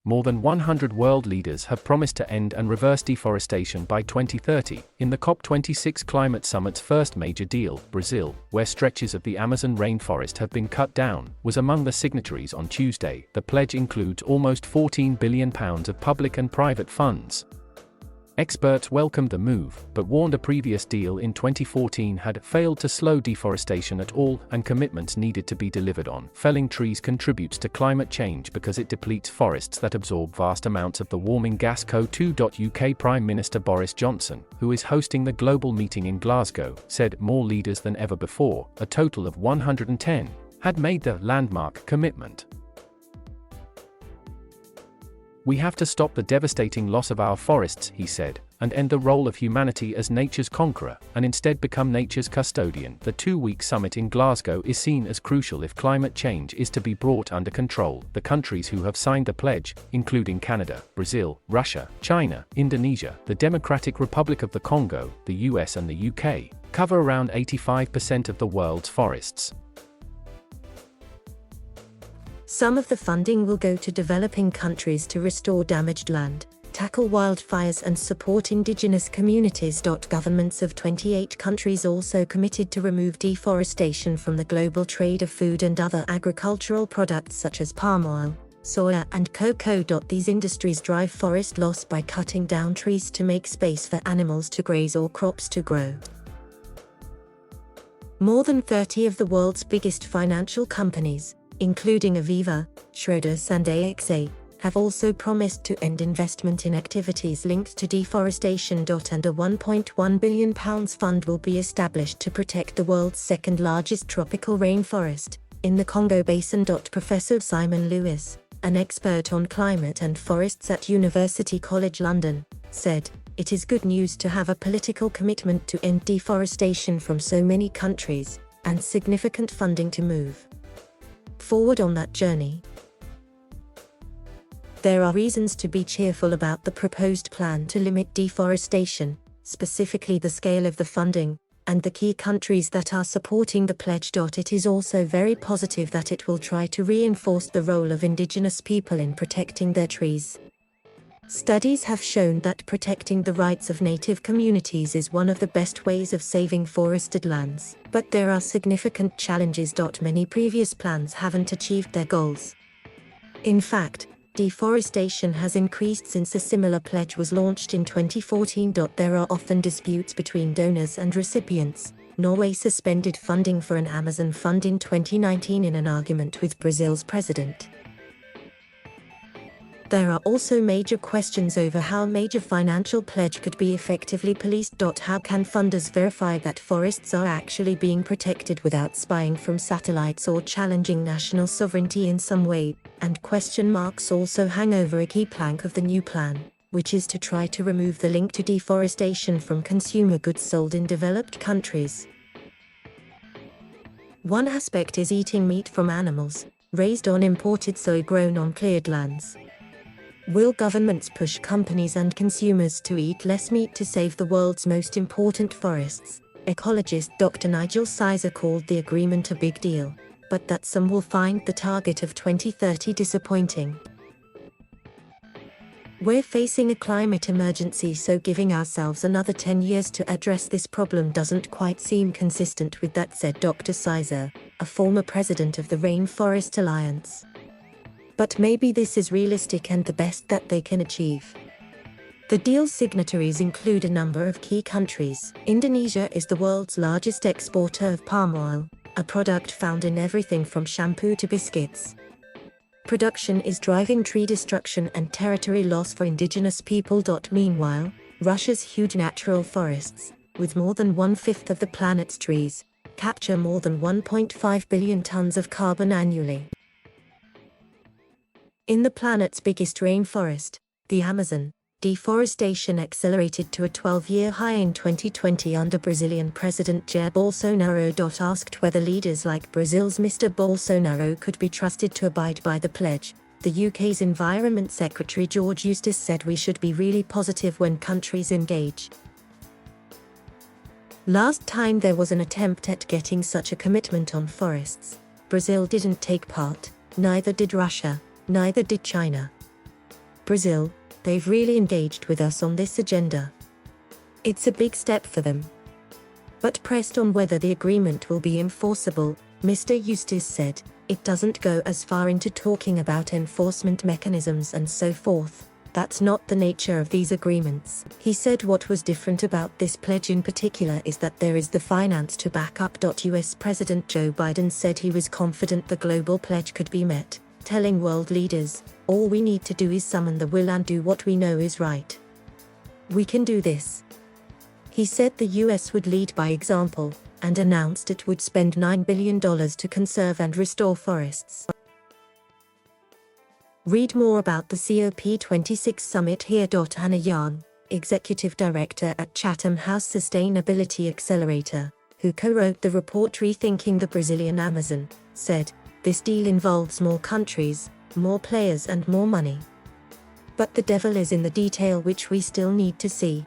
More than 100 world leaders have promised to end and reverse deforestation by 2030, in the COP26 climate summit's first major deal. Brazil, where stretches of the Amazon rainforest have been cut down, was among the signatories on Tuesday. The pledge includes almost £14 billion of public and private funds. Experts welcomed the move, but warned a previous deal in 2014 had failed to slow deforestation at all, and commitments needed to be delivered on. Felling trees contributes to climate change because it depletes forests that absorb vast amounts of the warming gas CO2. UK Prime Minister Boris Johnson, who is hosting the global meeting in Glasgow, said more leaders than ever before, a total of 110, had made the landmark commitment. "We have to stop the devastating loss of our forests," he said, "and end the role of humanity as nature's conqueror, and instead become nature's custodian." The 2-week summit in Glasgow is seen as crucial if climate change is to be brought under control. The countries who have signed the pledge, including Canada, Brazil, Russia, China, Indonesia, the Democratic Republic of the Congo, the US and the UK, cover around 85% of the world's forests. Some of the funding will go to developing countries to restore damaged land, tackle wildfires and support indigenous communities. Governments of 28 countries also committed to remove deforestation from the global trade of food and other agricultural products such as palm oil, soya and cocoa. These industries drive forest loss by cutting down trees to make space for animals to graze or crops to grow. More than 30 of the world's biggest financial companies, including Aviva, Schroders and AXA, have also promised to end investment in activities linked to deforestation. And a £1.1 billion fund will be established to protect the world's second largest tropical rainforest, in the Congo Basin. Professor Simon Lewis, an expert on climate and forests at University College London, said, "It is good news to have a political commitment to end deforestation from so many countries, and significant funding to move forward on that journey." There are reasons to be cheerful about the proposed plan to limit deforestation, specifically the scale of the funding, and the key countries that are supporting the pledge. It is also very positive that it will try to reinforce the role of indigenous people in protecting their trees. Studies have shown that protecting the rights of native communities is one of the best ways of saving forested lands. But there are significant challenges. Many previous plans haven't achieved their goals. In fact, deforestation has increased since a similar pledge was launched in 2014. There are often disputes between donors and recipients. Norway suspended funding for an Amazon fund in 2019 in an argument with Brazil's president. There are also major questions over how a major financial pledge could be effectively policed. How can funders verify that forests are actually being protected without spying from satellites or challenging national sovereignty in some way? And question marks also hang over a key plank of the new plan, which is to try to remove the link to deforestation from consumer goods sold in developed countries. One aspect is eating meat from animals raised on imported soy grown on cleared lands. Will governments push companies and consumers to eat less meat to save the world's most important forests? Ecologist Dr. Nigel Sizer called the agreement a big deal, but that some will find the target of 2030 disappointing. "We're facing a climate emergency, so giving ourselves another 10 years to address this problem doesn't quite seem consistent with that," said Dr. Sizer, a former president of the Rainforest Alliance. "But maybe this is realistic and the best that they can achieve." The deal signatories include a number of key countries. Indonesia is the world's largest exporter of palm oil, a product found in everything from shampoo to biscuits. Production is driving tree destruction and territory loss for indigenous people. Meanwhile, Russia's huge natural forests, with more than 1/5 of the planet's trees, capture more than 1.5 billion tons of carbon annually. In the planet's biggest rainforest, the Amazon, deforestation accelerated to a 12-year high in 2020 under Brazilian President Jair Bolsonaro. Asked whether leaders like Brazil's Mr. Bolsonaro could be trusted to abide by the pledge, the UK's Environment Secretary George Eustice said we should be really positive when countries engage. Last time there was an attempt at getting such a commitment on forests, Brazil didn't take part, neither did Russia, neither did China. Brazil, they've really engaged with us on this agenda. It's a big step for them. But pressed on whether the agreement will be enforceable, Mr. Eustace said, it doesn't go as far into talking about enforcement mechanisms and so forth. That's not the nature of these agreements. He said what was different about this pledge in particular is that there is the finance to back up. US President Joe Biden said he was confident the global pledge could be met, telling world leaders, all we need to do is summon the will and do what we know is right. We can do this. He said the US would lead by example, and announced it would spend $9 billion to conserve and restore forests. Read more about the COP26 summit here. Anna Yarn, Executive Director at Chatham House Sustainability Accelerator, who co-wrote the report Rethinking the Brazilian Amazon, said, this deal involves more countries, more players and more money. But the devil is in the detail, which we still need to see.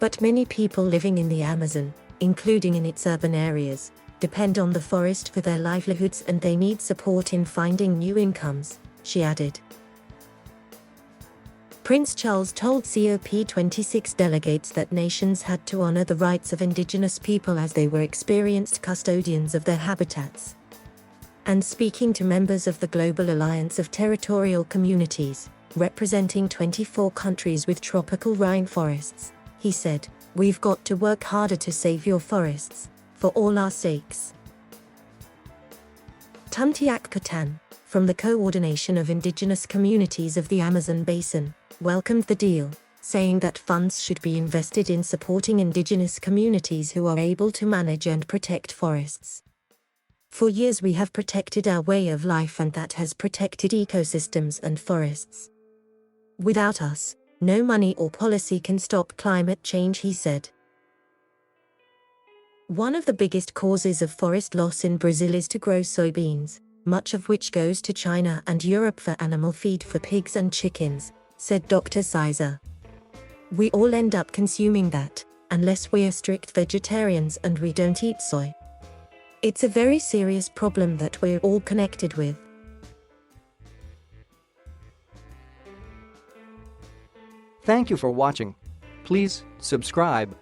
But many people living in the Amazon, including in its urban areas, depend on the forest for their livelihoods and they need support in finding new incomes, she added. Prince Charles told COP26 delegates that nations had to honor the rights of indigenous people as they were experienced custodians of their habitats. And speaking to members of the Global Alliance of Territorial Communities, representing 24 countries with tropical rainforests, he said, we've got to work harder to save your forests, for all our sakes. Tuntiak Patan, from the Coordination of Indigenous Communities of the Amazon Basin, welcomed the deal, saying that funds should be invested in supporting indigenous communities who are able to manage and protect forests. For years we have protected our way of life and that has protected ecosystems and forests. Without us, no money or policy can stop climate change, he said. One of the biggest causes of forest loss in Brazil is to grow soybeans, much of which goes to China and Europe for animal feed for pigs and chickens, said Dr. Sizer. We all end up consuming that, unless we're strict vegetarians and we don't eat soy. It's a very serious problem that we're all connected with. Thank you for watching. Please subscribe.